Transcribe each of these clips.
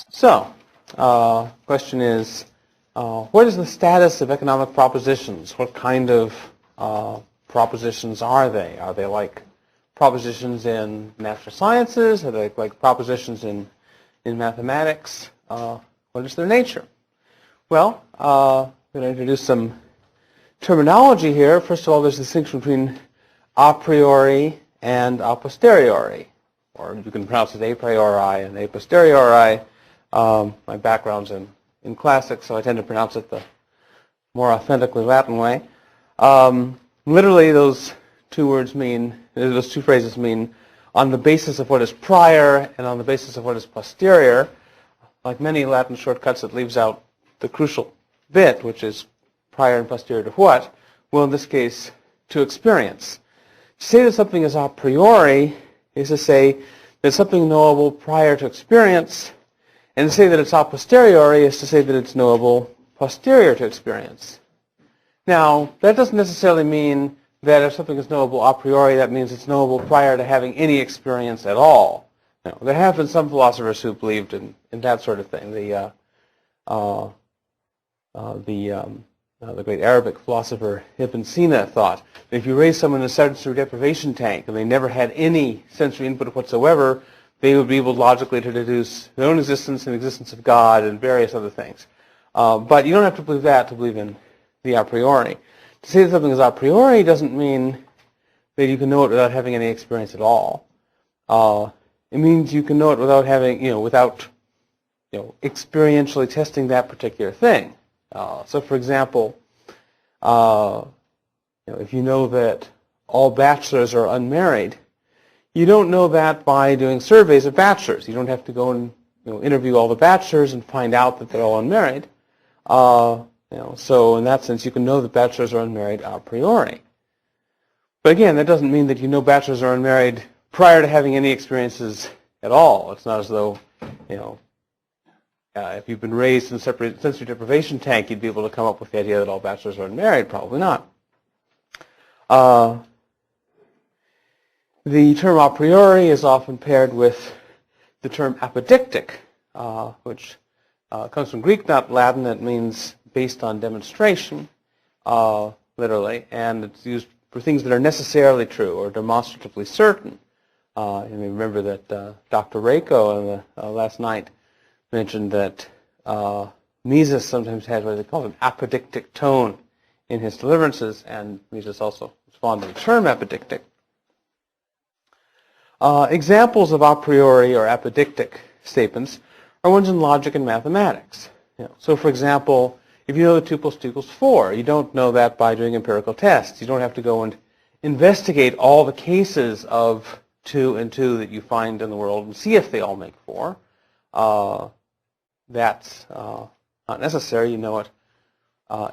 So, question is, what is the status of economic propositions? What kind of propositions are they? Are they like propositions in natural sciences? Are they like propositions in mathematics? What is their nature? Well, I'm going to introduce some terminology here. First of all, there's a distinction between a priori and a posteriori, or you can pronounce it a priori and a posteriori. My background's in classics, so I tend to pronounce it the more authentically Latin way. Literally, those two phrases mean on the basis of what is prior and on the basis of what is posterior. Like many Latin shortcuts, it leaves out the crucial bit, which is prior and posterior to what? Well, in this case, to experience. To say that something is a priori is to say that something knowable prior to experience, and to say that it's a posteriori is to say that it's knowable posterior to experience. Now, that doesn't necessarily mean that if something is knowable a priori, that means it's knowable prior to having any experience at all. Now, there have been some philosophers who believed in that sort of thing. The great Arabic philosopher Ibn Sina thought that if you raise someone in a sensory deprivation tank and they never had any sensory input whatsoever, they would be able logically to deduce their own existence and the existence of God and various other things. But you don't have to believe that to believe in the a priori. To say that something is a priori doesn't mean that you can know it without having any experience at all. It means you can know it without having, without experientially testing that particular thing. So, for example, if you know that all bachelors are unmarried, you don't know that by doing surveys of bachelors. You don't have to go and interview all the bachelors and find out that they're all unmarried. So in that sense, you can know that bachelors are unmarried a priori. But again, that doesn't mean that you know bachelors are unmarried prior to having any experiences at all. It's not as though, if you've been raised in a separate sensory deprivation tank, you'd be able to come up with the idea that all bachelors are unmarried. Probably not. The term a priori is often paired with the term apodictic, which comes from Greek, not Latin. It means based on demonstration, literally, and it's used for things that are necessarily true or demonstratively certain. You may remember that Dr. Reiko last night mentioned that Mises sometimes had what they call an apodictic tone in his deliverances, and Mises also was fond of the term apodictic. Examples of a priori or apodictic statements are ones in logic and mathematics. So, for example, if you know that 2 + 2 = 4, you don't know that by doing empirical tests. You don't have to go and investigate all the cases of 2 and 2 that you find in the world and see if they all make 4. That's not necessary. You know it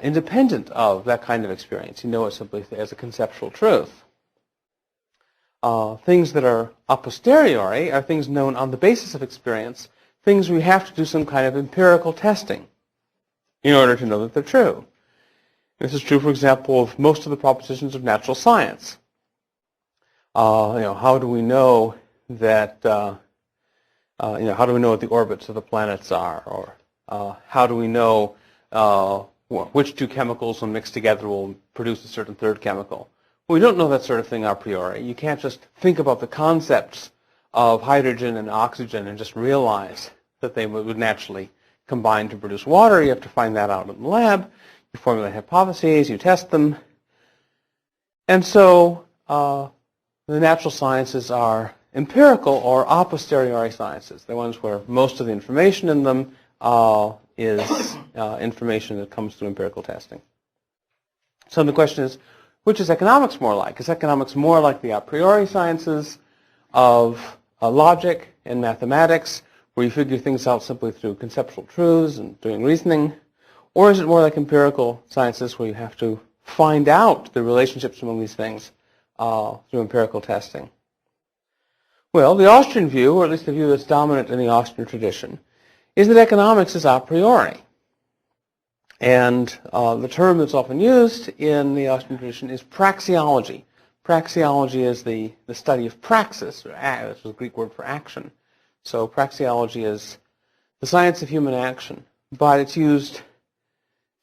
independent of that kind of experience. You know it simply as a conceptual truth. Things that are a posteriori are things known on the basis of experience, things where you have to do some kind of empirical testing in order to know that they're true. This is true, for example, of most of the propositions of natural science. How do we know that? How do we know what the orbits of the planets are, or how do we know which 2 chemicals, when mixed together, will produce a certain third chemical? Well, we don't know that sort of thing a priori. You can't just think about the concepts of hydrogen and oxygen and just realize that they would naturally combine to produce water. You have to find that out in the lab. You formulate hypotheses, you test them. And so the natural sciences are empirical or a posteriori sciences. They're ones where most of the information in them is information that comes through empirical testing. So the question is, which is economics more like? Is economics more like the a priori sciences of logic and mathematics, where you figure things out simply through conceptual truths and doing reasoning? Or is it more like empirical sciences, where you have to find out the relationships among these things through empirical testing? Well, the Austrian view, or at least the view that's dominant in the Austrian tradition, is that economics is a priori. And the term that's often used in the Austrian tradition is praxeology. Praxeology is the study of praxis, which is a Greek word for action. So praxeology is the science of human action, but it's used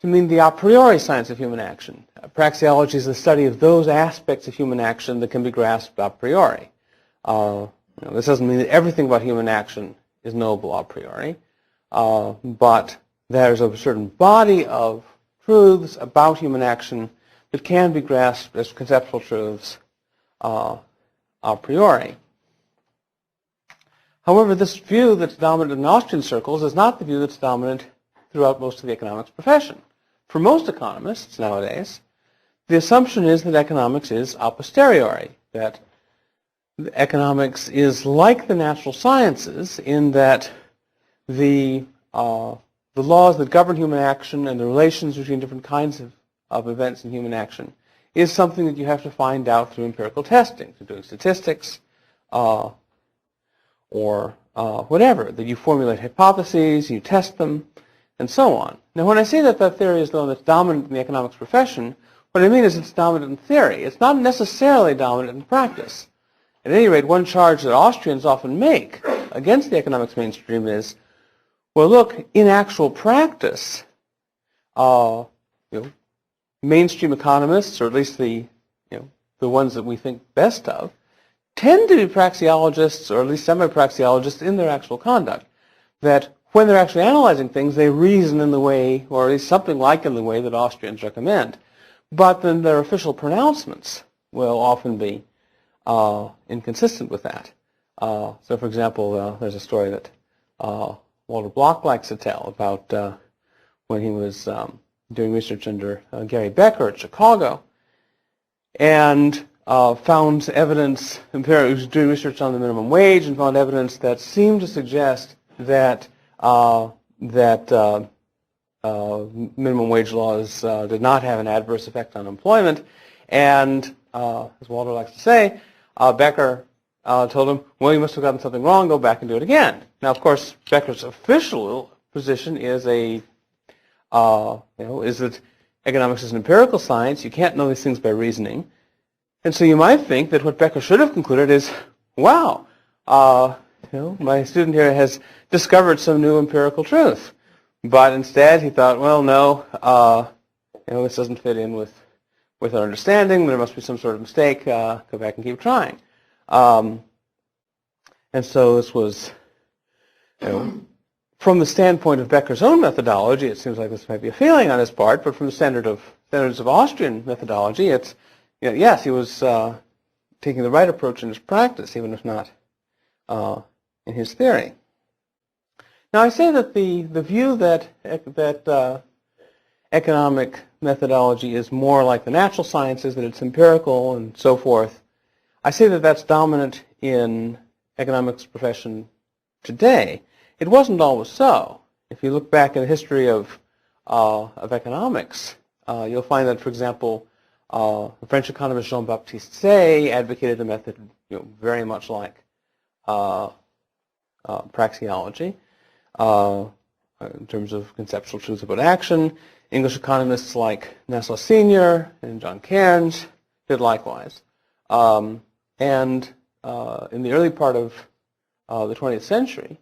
to mean the a priori science of human action. Praxeology is the study of those aspects of human action that can be grasped a priori. This doesn't mean that everything about human action is knowable a priori, but there's a certain body of truths about human action that can be grasped as conceptual truths a priori. However, this view that's dominant in Austrian circles is not the view that's dominant throughout most of the economics profession. For most economists nowadays, the assumption is that economics is a posteriori, that economics is like the natural sciences in that the laws that govern human action and the relations between different kinds of events in human action is something that you have to find out through empirical testing, through doing statistics, or whatever, that you formulate hypotheses, you test them, and so on. Now, when I say that that theory is the one that's dominant in the economics profession, what I mean is it's dominant in theory. It's not necessarily dominant in practice. At any rate, one charge that Austrians often make against the economics mainstream is, well, look, in actual practice, mainstream economists, or at least the ones that we think best of, tend to be praxeologists, or at least semi-praxeologists, in their actual conduct. That when they're actually analyzing things, they reason in the way, or at least something like in the way that Austrians recommend. But then their official pronouncements will often be inconsistent with that. So, for example, there's a story that Walter Block likes to tell about when he was doing research under Gary Becker at Chicago, and found evidence, he was doing research on the minimum wage, and found evidence that seemed to suggest that minimum wage laws did not have an adverse effect on employment. And as Walter likes to say, Becker told him, well, you must have gotten something wrong, go back and do it again. Now, of course, Becker's official position is is that economics is an empirical science. You can't know these things by reasoning. And so you might think that what Becker should have concluded is, wow, my student here has discovered some new empirical truth. But instead he thought, well, no, this doesn't fit in with our understanding. There must be some sort of mistake. Go back and keep trying. And so this was, from the standpoint of Becker's own methodology, it seems like this might be a failing on his part, but from the standards of Austrian methodology, it's, yes, he was taking the right approach in his practice, even if not in his theory. Now, I say that the view that economic methodology is more like the natural sciences, that it's empirical and so forth, I say that that's dominant in economics profession today. It wasn't always so. If you look back in the history of economics, you'll find that, for example, the French economist Jean-Baptiste Say advocated a method very much like praxeology in terms of conceptual truths about action. English economists like Nassau Senior and John Cairns did likewise. And in the early part of the 20th century,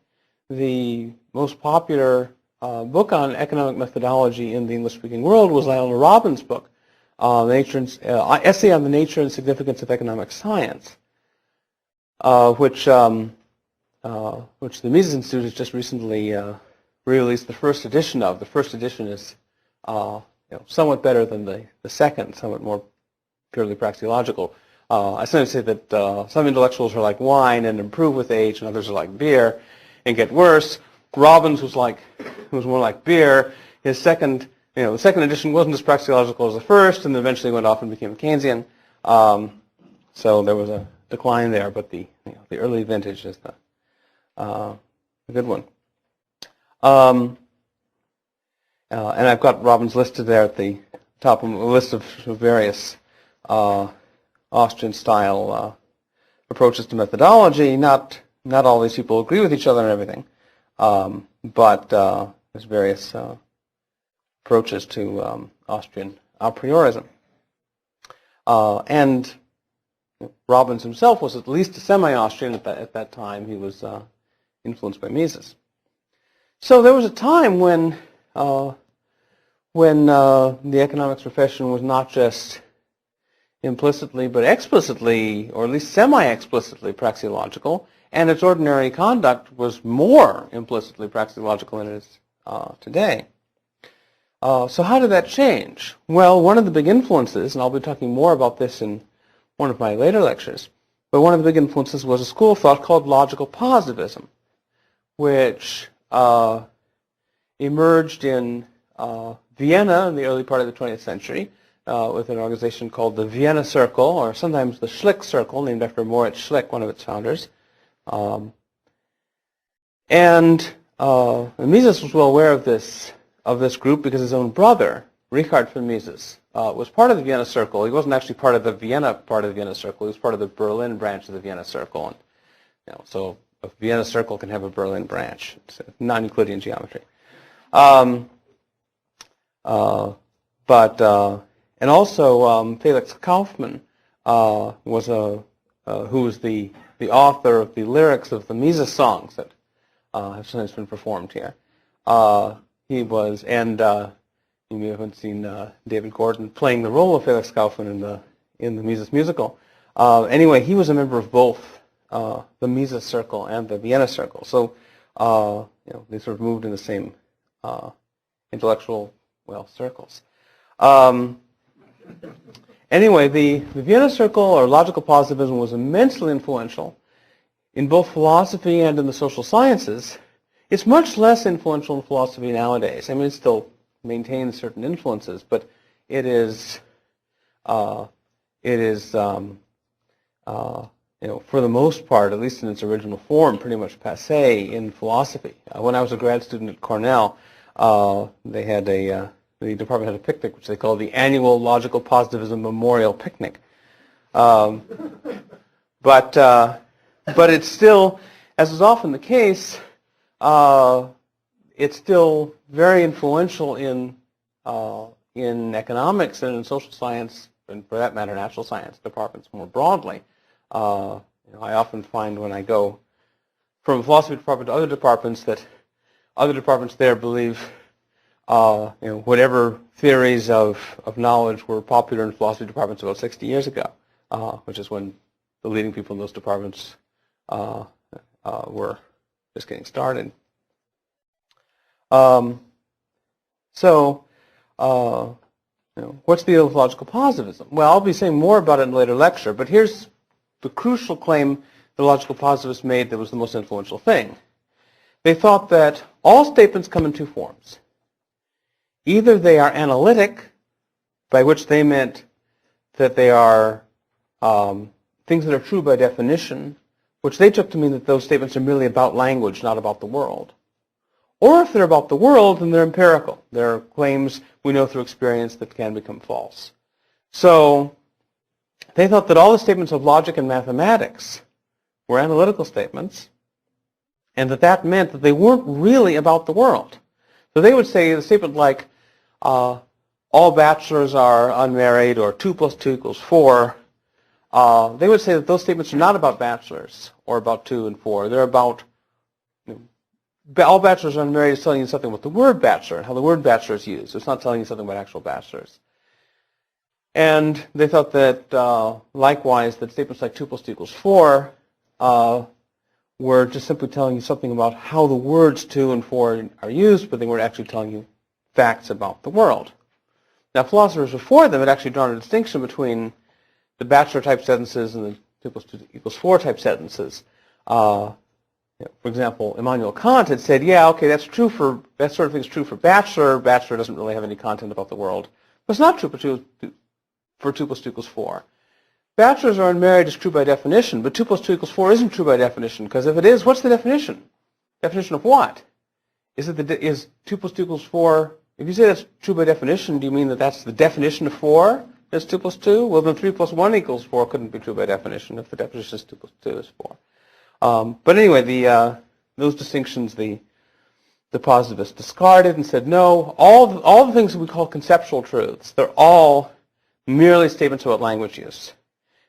the most popular book on economic methodology in the English-speaking world was Lionel Robbins' book, Essay on the Nature and Significance of Economic Science, which the Mises Institute has just recently re-released the first edition of. The first edition is somewhat better than the second, somewhat more purely praxeological. I sometimes say that some intellectuals are like wine and improve with age, and others are like beer and get worse. Robbins was more like beer. His second, the second edition wasn't as praxeological as the first, and eventually went off and became Keynesian. So there was a decline there, but the early vintage is a good one. And I've got Robbins listed there at the top of a list of various Austrian-style approaches to methodology. Not all these people agree with each other and everything, but there's various approaches to Austrian a priorism. And Robbins himself was at least a semi-Austrian at that time. He was influenced by Mises. So there was a time when the economics profession was not just implicitly but explicitly, or at least semi-explicitly, praxeological, and its ordinary conduct was more implicitly praxeological than it is today. So how did that change? Well, one of the big influences, and I'll be talking more about this in one of my later lectures, but one of the big influences was a school of thought called logical positivism, which emerged in Vienna in the early part of the 20th century with an organization called the Vienna Circle, or sometimes the Schlick Circle, named after Moritz Schlick, one of its founders. Mises was well aware of this group because his own brother, Richard von Mises, was part of the Vienna Circle. He wasn't actually part of the Vienna part of the Vienna Circle. He was part of the Berlin branch of the Vienna Circle. And, so a Vienna Circle can have a Berlin branch. It's non-Euclidean geometry. And also Felix Kaufmann was who was the author of the lyrics of the Mises songs that have sometimes been performed here. He was, and you may have seen David Gordon playing the role of Felix Kaufmann in the Mises musical. Anyway, he was a member of both the Mises Circle and the Vienna Circle. So they sort of moved in the same intellectual circles. Anyway, the Vienna Circle, or logical positivism, was immensely influential in both philosophy and in the social sciences. It's much less influential in philosophy nowadays. I mean, it still maintains certain influences, but it is for the most part, at least in its original form, pretty much passé in philosophy. When I was a grad student at Cornell, they had the department had a picnic, which they called the Annual Logical Positivism Memorial Picnic. But it's still, as is often the case, it's still very influential in economics and in social science, and for that matter, natural science departments more broadly. I often find when I go from a philosophy department to other departments that other departments there believe whatever theories of knowledge were popular in philosophy departments about 60 years ago, which is when the leading people in those departments were just getting started. What's the deal with logical positivism? Well, I'll be saying more about it in a later lecture, but here's the crucial claim the logical positivists made that was the most influential thing. They thought that all statements come in two forms. Either they are analytic, by which they meant that they are things that are true by definition, which they took to mean that those statements are merely about language, not about the world. Or if they're about the world, then they're empirical. They're claims we know through experience that can become false. So they thought that all the statements of logic and mathematics were analytical statements, and that meant that they weren't really about the world. So they would say a statement like, all bachelors are unmarried, or 2 + 2 = 4. They would say that those statements are not about bachelors or about 2 and 4. They're about all bachelors are unmarried is telling you something about the word bachelor and how the word bachelor is used. It's not telling you something about actual bachelors. And they thought that likewise that statements like 2 + 2 = 4 were just simply telling you something about how the words 2 and 4 are used, but they weren't actually telling you facts about the world. Now, philosophers before them had actually drawn a distinction between the bachelor-type sentences and the 2 + 2 = 4 type sentences. For example, Immanuel Kant had said, yeah, okay, that sort of thing is true for bachelor. Bachelor doesn't really have any content about the world. But it's not true for 2 + 2 = 4. Bachelors are unmarried is true by definition, but 2 + 2 = 4 isn't true by definition, because if it is, what's the definition? Definition of what? Is 2 + 2 = 4? If you say that's true by definition, do you mean that that's the definition of 4? That's 2 + 2? Well, then 3 + 1 = 4 couldn't be true by definition if the definition is 2 + 2 is 4. But anyway, those distinctions the positivists discarded and said, no, all the things that we call conceptual truths, they're all merely statements about language use.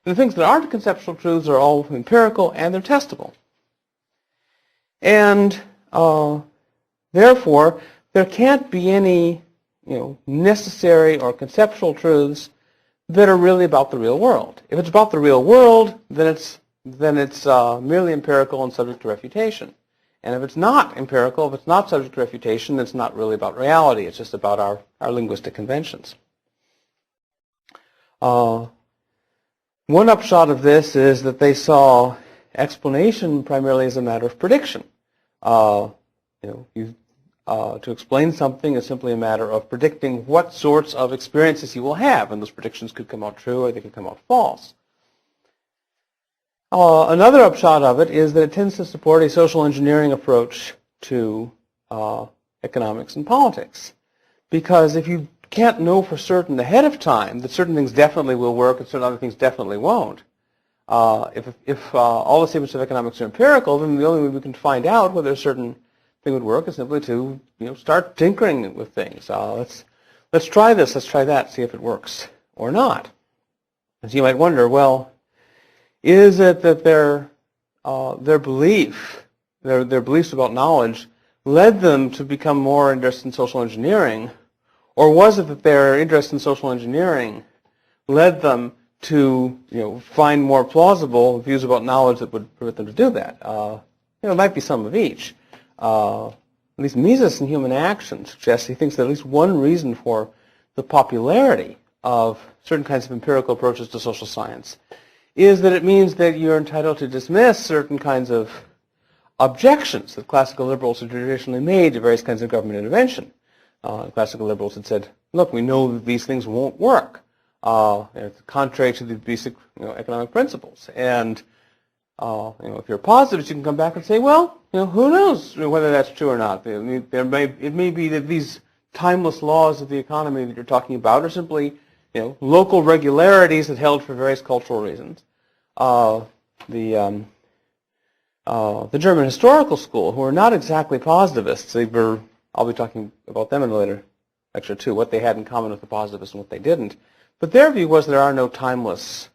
And the things that aren't conceptual truths are all empirical and they're testable. And Therefore, there can't be any necessary or conceptual truths that are really about the real world. If it's about the real world, then it's merely empirical and subject to refutation. And if it's not empirical, if it's not subject to refutation, it's not really about reality. It's just about our linguistic conventions. One upshot of this is that they saw explanation primarily as a matter of prediction. To explain something is simply a matter of predicting what sorts of experiences you will have, and those predictions could come out true or they could come out false. Another upshot of it is that it tends to support a social engineering approach to economics and politics. Because if you can't know for certain ahead of time that certain things definitely will work and certain other things definitely won't, if all the statements of economics are empirical, then the only way we can find out whether a certain thing would work is simply to start tinkering with things. Let's try this, let's try that, see if it works or not. And so you might wonder, well, is it that their beliefs about knowledge led them to become more interested in social engineering, or was it that their interest in social engineering led them to find more plausible views about knowledge that would permit them to do that? It might be some of each. At least Mises in Human Action suggests he thinks that at least one reason for the popularity of certain kinds of empirical approaches to social science is that it means that you're entitled to dismiss certain kinds of objections that classical liberals had traditionally made to various kinds of government intervention. Classical liberals had said, look, we know that these things won't work. It's contrary to the basic economic principles. And if you're a positivist, you can come back and say, well, who knows whether that's true or not. It may be that these timeless laws of the economy that you're talking about are simply local regularities that held for various cultural reasons. The German historical school, who are not exactly positivists, I'll be talking about them in a later lecture too, what they had in common with the positivists and what they didn't. But their view was there are no timeless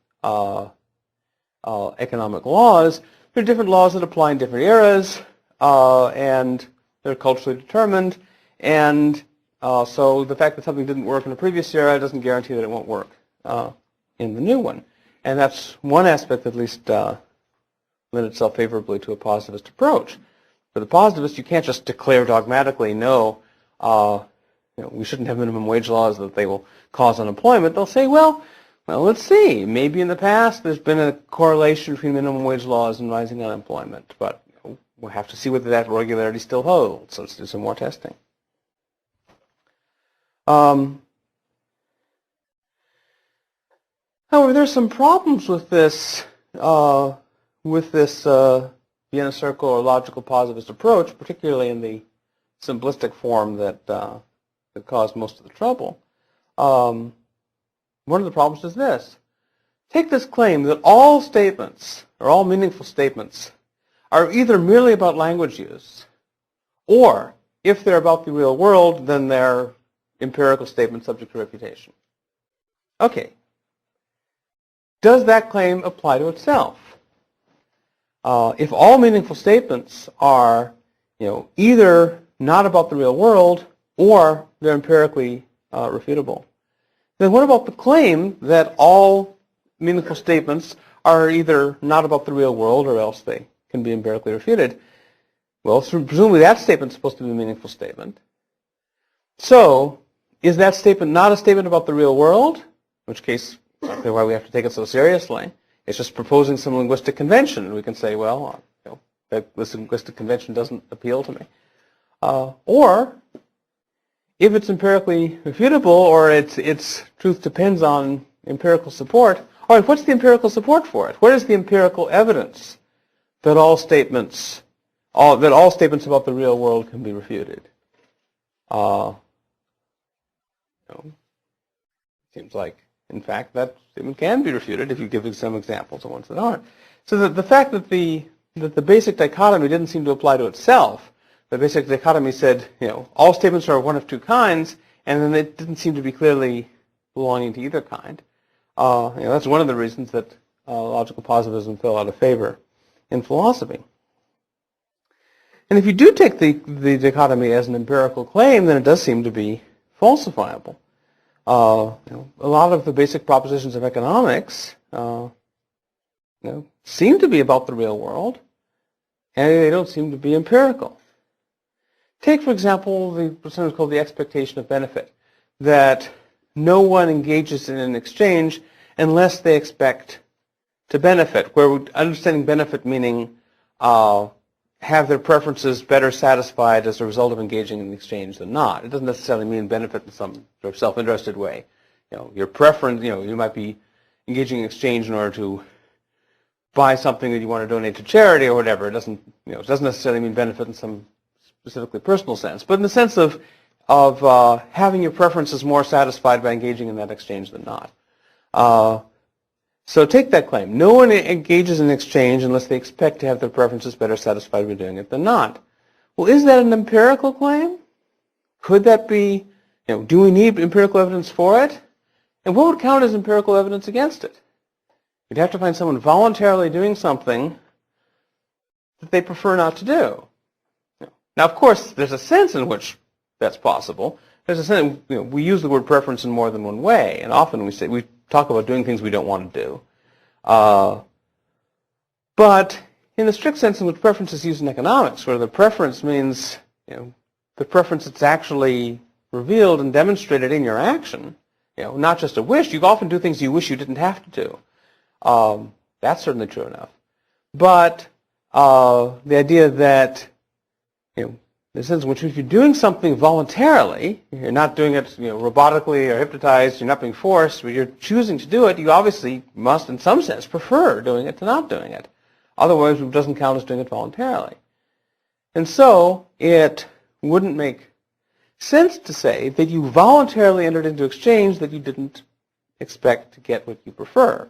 economic laws. There are different laws that apply in different eras, and they're culturally determined. And so the fact that something didn't work in a previous era doesn't guarantee that it won't work in the new one. And that's one aspect that at least lend itself favorably to a positivist approach. For the positivist, you can't just declare dogmatically, no, we shouldn't have minimum wage laws, that they will cause unemployment. They'll say, well, let's see. Maybe in the past there's been a correlation between minimum wage laws and rising unemployment, but we'll have to see whether that regularity still holds. So let's do some more testing. However, there's some problems with this Vienna Circle or logical positivist approach, particularly in the simplistic form that caused most of the trouble. One of the problems is this. Take this claim that all statements, or all meaningful statements, are either merely about language use, or if they're about the real world, then they're empirical statements subject to refutation. Okay. Does that claim apply to itself? If all meaningful statements are, either not about the real world or they're empirically refutable, then what about the claim that all meaningful statements are either not about the real world or else they can be empirically refuted? Well, presumably that statement's supposed to be a meaningful statement. So, is that statement not a statement about the real world? In which case, that's why we have to take it so seriously. It's just proposing some linguistic convention, and we can say, well, this linguistic convention doesn't appeal to me. Or, if it's empirically refutable, or its truth depends on empirical support, all right, what's the empirical support for it? What is the empirical evidence that all statements about the real world can be refuted? Seems like, in fact, that statement can be refuted if you give some examples of ones that aren't. So the fact that the basic dichotomy didn't seem to apply to itself. The basic dichotomy said, all statements are one of two kinds, and then it didn't seem to be clearly belonging to either kind. That's one of the reasons that logical positivism fell out of favor in philosophy. And if you do take the dichotomy as an empirical claim, then it does seem to be falsifiable. A lot of the basic propositions of economics seem to be about the real world, and they don't seem to be empirical. Take, for example, what's sometimes called the expectation of benefit, that no one engages in an exchange unless they expect to benefit, where we're understanding benefit meaning have their preferences better satisfied as a result of engaging in the exchange than not. It doesn't necessarily mean benefit in some sort of self-interested way. Your preference, you might be engaging in exchange in order to buy something that you want to donate to charity or whatever. It doesn't necessarily mean benefit in some specifically personal sense, but in the sense of having your preferences more satisfied by engaging in that exchange than not. So take that claim. No one engages in exchange unless they expect to have their preferences better satisfied by doing it than not. Well, is that an empirical claim? Could that be, do we need empirical evidence for it? And what would count as empirical evidence against it? You'd have to find someone voluntarily doing something that they prefer not to do. Now, of course, there's a sense in which that's possible. There's a sense, we use the word preference in more than one way, and often we talk about doing things we don't want to do. But in the strict sense in which preference is used in economics, where the preference means the preference that's actually revealed and demonstrated in your action, not just a wish. You often do things you wish you didn't have to do. That's certainly true enough. But the idea that in the sense in which if you're doing something voluntarily, you're not doing it robotically or hypnotized, you're not being forced, but you're choosing to do it, you obviously must in some sense prefer doing it to not doing it. Otherwise it doesn't count as doing it voluntarily. And so it wouldn't make sense to say that you voluntarily entered into exchange that you didn't expect to get what you prefer.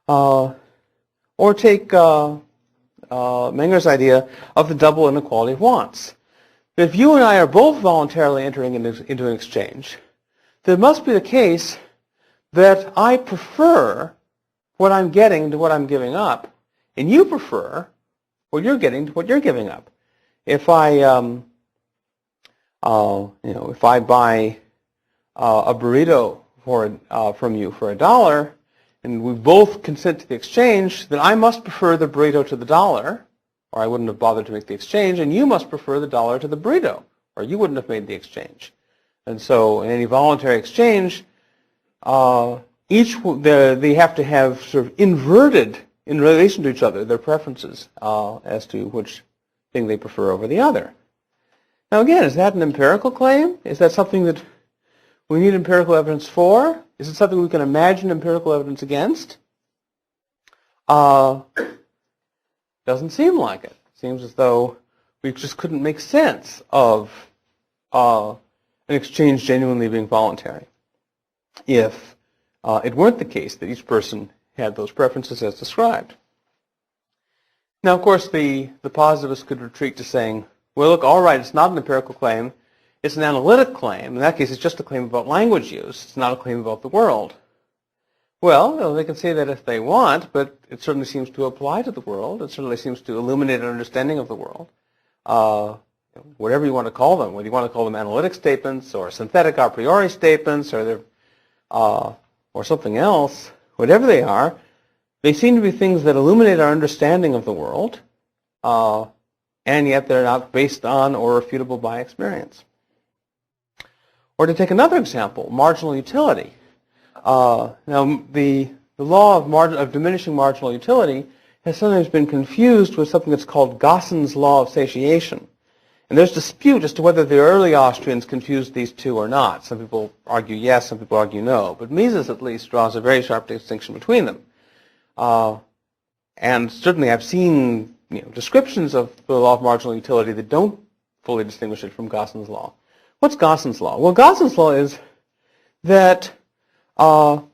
Or take Menger's idea of the double inequality of wants. If you and I are both voluntarily entering into an exchange, then it must be the case that I prefer what I'm getting to what I'm giving up, and you prefer what you're getting to what you're giving up. If I, if I buy a burrito from you for $1, and we both consent to the exchange, then I must prefer the burrito to the dollar, or I wouldn't have bothered to make the exchange, and you must prefer the dollar to the burrito, or you wouldn't have made the exchange. And so in any voluntary exchange, they have to have sort of inverted, in relation to each other, their preferences as to which thing they prefer over the other. Now again, is that an empirical claim? Is that something that we need empirical evidence for? Is it something we can imagine empirical evidence against? Doesn't seem like it. It seems as though we just couldn't make sense of an exchange genuinely being voluntary if it weren't the case that each person had those preferences as described. Now, of course, the positivist could retreat to saying, well, look, all right, it's not an empirical claim. It's an analytic claim. In that case, it's just a claim about language use. It's not a claim about the world. Well, they can say that if they want, but it certainly seems to apply to the world. It certainly seems to illuminate an understanding of the world. Whatever you want to call them, whether you want to call them analytic statements or synthetic a priori statements or something else, whatever they are, they seem to be things that illuminate our understanding of the world, and yet they're not based on or refutable by experience. Or to take another example, marginal utility. Now, the law of diminishing marginal utility has sometimes been confused with something that's called Gossen's law of satiation. And there's dispute as to whether the early Austrians confused these two or not. Some people argue yes, some people argue no. But Mises, at least, draws a very sharp distinction between them. And certainly I've seen descriptions of the law of marginal utility that don't fully distinguish it from Gossen's law. What's Gossen's law? Well, Gossen's law is that when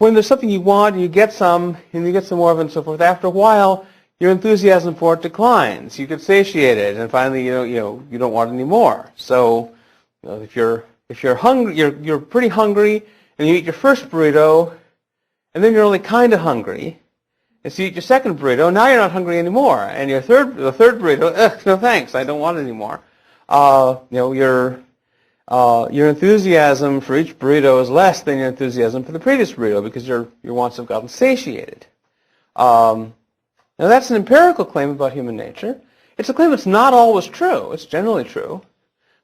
there's something you want, you get some, and you get some more of it and so forth. After a while, your enthusiasm for it declines. You get satiated, and finally, you don't want any more. So, if you're hungry, you're pretty hungry, and you eat your first burrito, and then you're only kind of hungry, And so you eat your second burrito, now you're not hungry anymore. And the third burrito, no thanks, I don't want it anymore. Your enthusiasm for each burrito is less than your enthusiasm for the previous burrito because your wants have gotten satiated. Now that's an empirical claim about human nature. It's a claim that's not always true. It's generally true,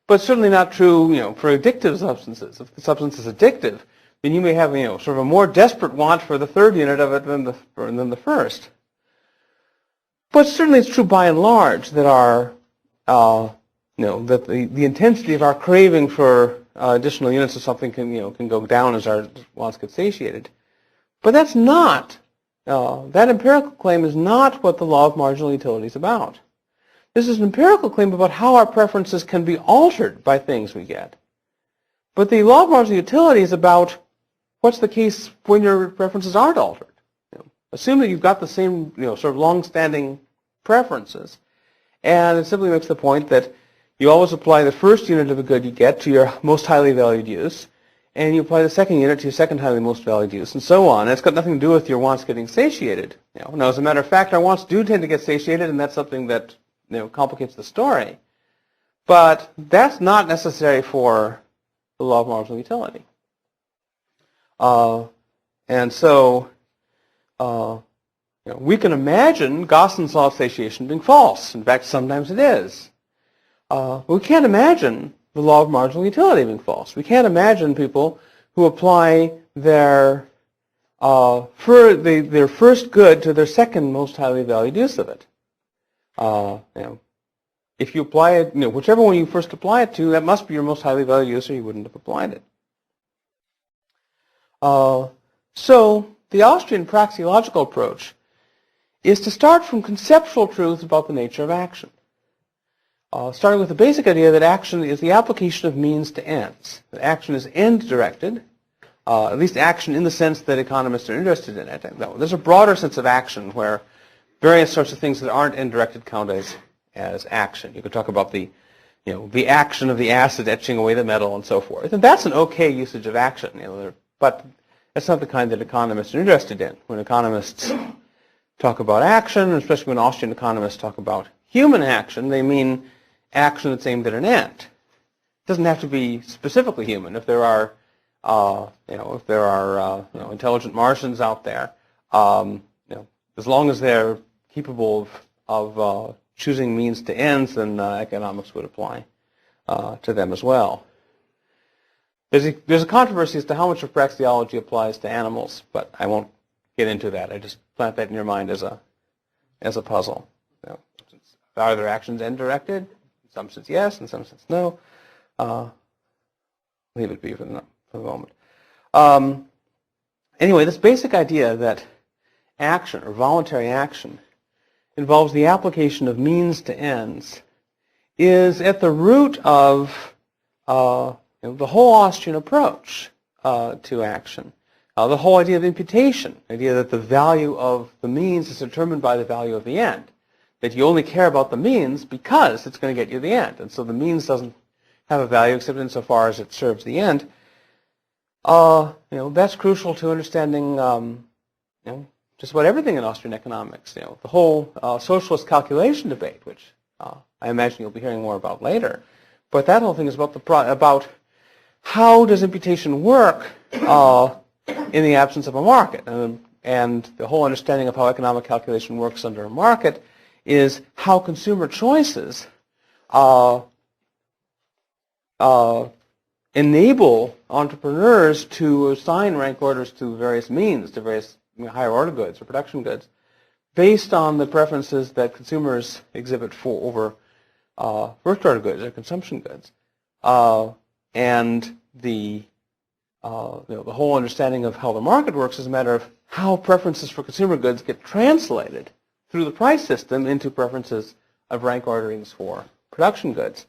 but certainly not true, for addictive substances. If the substance is addictive, then you may have, sort of a more desperate want for the third unit of it than the first. But certainly it's true by and large that that the intensity of our craving for additional units of something can go down as our wants get satiated. But that's not, that empirical claim is not what the law of marginal utility is about. This is an empirical claim about how our preferences can be altered by things we get. But the law of marginal utility is about what's the case when your preferences aren't altered. Assume that you've got the same, sort of long-standing preferences, and it simply makes the point that you always apply the first unit of a good you get to your most highly valued use, and you apply the second unit to your second highly most valued use, and so on. And it's got nothing to do with your wants getting satiated. Now, as a matter of fact, our wants do tend to get satiated, and that's something that complicates the story. But that's not necessary for the law of marginal utility. And so we can imagine Gausson's law of satiation being false. In fact, sometimes it is. We can't imagine the law of marginal utility being false. We can't imagine people who apply their first good to their second most highly valued use of it. If you apply it, whichever one you first apply it to, that must be your most highly valued use, or you wouldn't have applied it. So the Austrian praxeological approach is to start from conceptual truths about the nature of action. Starting with the basic idea that action is the application of means to ends. That action is end-directed, at least action in the sense that economists are interested in it. There's a broader sense of action where various sorts of things that aren't end-directed count as action. You could talk about the action of the acid etching away the metal and so forth. And that's an okay usage of action, but that's not the kind that economists are interested in. When economists talk about action, especially when Austrian economists talk about human action, they mean action that's aimed at an end. It doesn't have to be specifically human. If there are, intelligent Martians out there, as long as they're capable of choosing means to ends, then economics would apply to them as well. There's a controversy as to how much of praxeology applies to animals, but I won't get into that. I just plant that in your mind as a puzzle. Are their actions end-directed? In some sense, yes. In some sense, no. Leave it be for the moment. Anyway, this basic idea that action, or voluntary action, involves the application of means to ends is at the root of the whole Austrian approach to action. The whole idea of imputation, the idea that the value of the means is determined by the value of the end. That you only care about the means because it's going to get you the end. And so the means doesn't have a value except insofar as it serves the end. That's crucial to understanding just about everything in Austrian economics. The whole socialist calculation debate, which I imagine you'll be hearing more about later. But that whole thing is about how does imputation work in the absence of a market. And the whole understanding of how economic calculation works under a market is how consumer choices enable entrepreneurs to assign rank orders to various means, to various higher order goods or production goods, based on the preferences that consumers exhibit over first order goods or consumption goods. And the whole understanding of how the market works is a matter of how preferences for consumer goods get translated through the price system into preferences of rank orderings for production goods.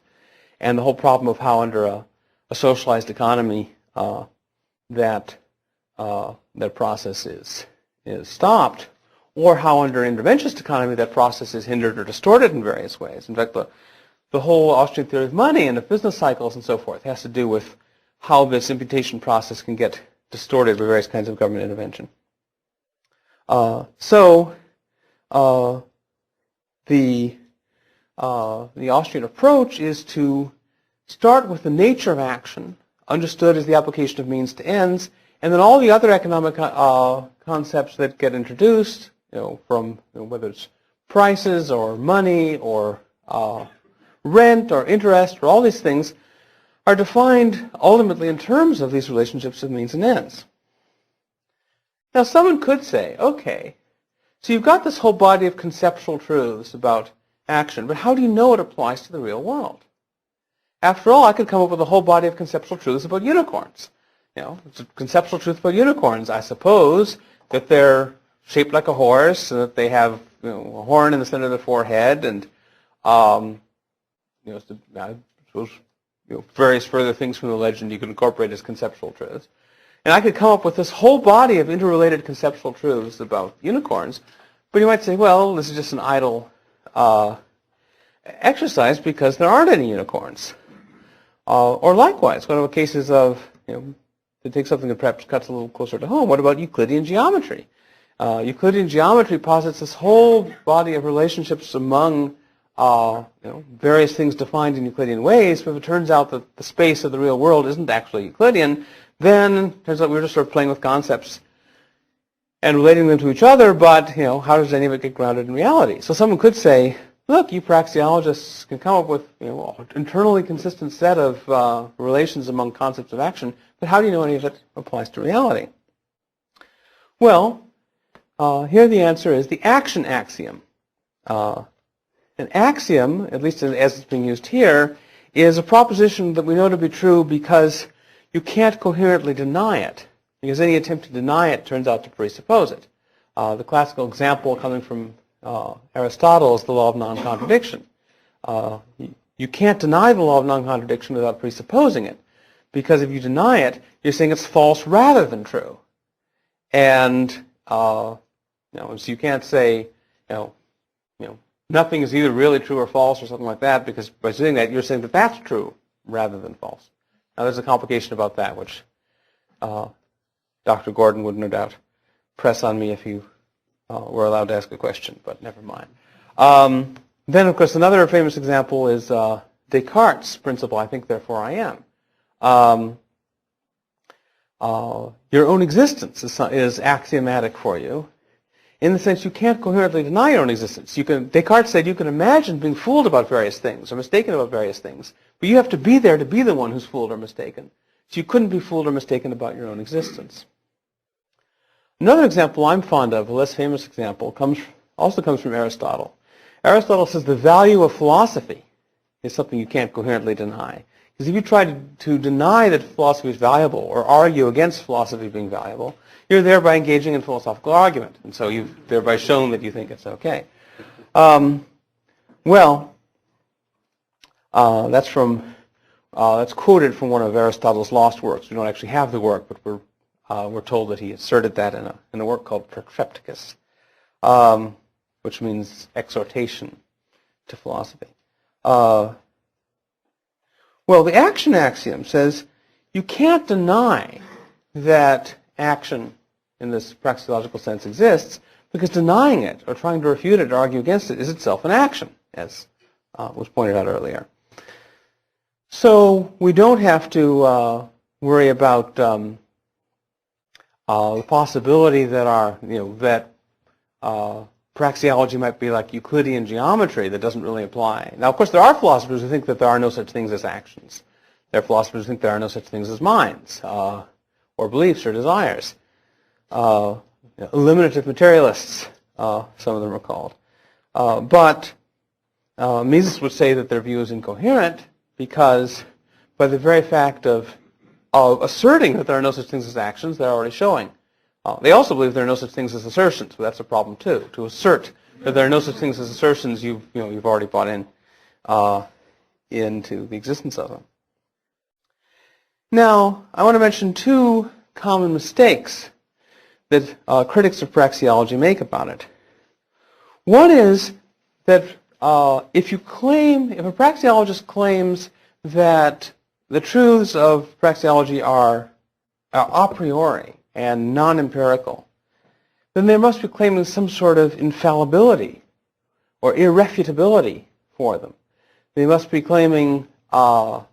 And the whole problem of how under a socialized economy that process is stopped, or how under an interventionist economy that process is hindered or distorted in various ways. In fact, the whole Austrian theory of money and of business cycles and so forth has to do with how this imputation process can get distorted by various kinds of government intervention. So the Austrian approach is to start with the nature of action, understood as the application of means to ends, and then all the other economic concepts that get introduced, from whether it's prices or money or rent or interest or all these things, are defined ultimately in terms of these relationships of means and ends. Now, someone could say, okay, so you've got this whole body of conceptual truths about action, but how do you know it applies to the real world? After all, I could come up with a whole body of conceptual truths about unicorns. It's a conceptual truth about unicorns. I suppose that they're shaped like a horse and that they have a horn in the center of the forehead, and I suppose various further things from the legend you could incorporate as conceptual truths. And I could come up with this whole body of interrelated conceptual truths about unicorns, but you might say, well, this is just an idle exercise because there aren't any unicorns. Or likewise, one of the cases of, to take something that perhaps cuts a little closer to home, what about Euclidean geometry? Euclidean geometry posits this whole body of relationships among various things defined in Euclidean ways, but if it turns out that the space of the real world isn't actually Euclidean, then it turns out we're just sort of playing with concepts and relating them to each other, but how does any of it get grounded in reality? So someone could say, look, you praxeologists can come up with an internally consistent set of relations among concepts of action, but how do you know any of it applies to reality? Well, here the answer is the action axiom. An axiom, at least as it's being used here, is a proposition that we know to be true because you can't coherently deny it, because any attempt to deny it turns out to presuppose it. The classical example coming from Aristotle is the law of non-contradiction. You can't deny the law of non-contradiction without presupposing it, because if you deny it, you're saying it's false rather than true. And so you can't say, nothing is either really true or false or something like that, because by saying that, you're saying that that's true rather than false. Now, there's a complication about that, which Dr. Gordon would no doubt press on me if you were allowed to ask a question, but never mind. Then, of course, another famous example is Descartes' principle, I think, therefore I am. Your own existence is axiomatic for you, in the sense you can't coherently deny your own existence. Descartes said you can imagine being fooled about various things or mistaken about various things, but you have to be there to be the one who's fooled or mistaken. So you couldn't be fooled or mistaken about your own existence. Another example I'm fond of, a less famous example, also comes from Aristotle. Aristotle says the value of philosophy is something you can't coherently deny. Because if you try to deny that philosophy is valuable or argue against philosophy being valuable, you're thereby engaging in philosophical argument. And so you've thereby shown that you think it's okay. That's quoted from one of Aristotle's lost works. We don't actually have the work, but we're told that he asserted that in a work called Praxeology, which means exhortation to philosophy. The action axiom says you can't deny that action in this praxeological sense exists, because denying it or trying to refute it or argue against it is itself an action, as was pointed out earlier. So we don't have to worry about the possibility that praxeology might be like Euclidean geometry that doesn't really apply. Now, of course, there are philosophers who think that there are no such things as actions. There are philosophers who think there are no such things as minds, or beliefs, or desires. Eliminative materialists, some of them are called. But Mises would say that their view is incoherent because by the very fact of asserting that there are no such things as actions, they're already showing. They also believe there are no such things as assertions, but that's a problem too. To assert that there are no such things as assertions, you've already bought into the existence of them. Now, I want to mention two common mistakes that critics of praxeology make about it. One is that if a praxeologist claims that the truths of praxeology are a priori and non-empirical, then they must be claiming some sort of infallibility or irrefutability for them. They must be claiming some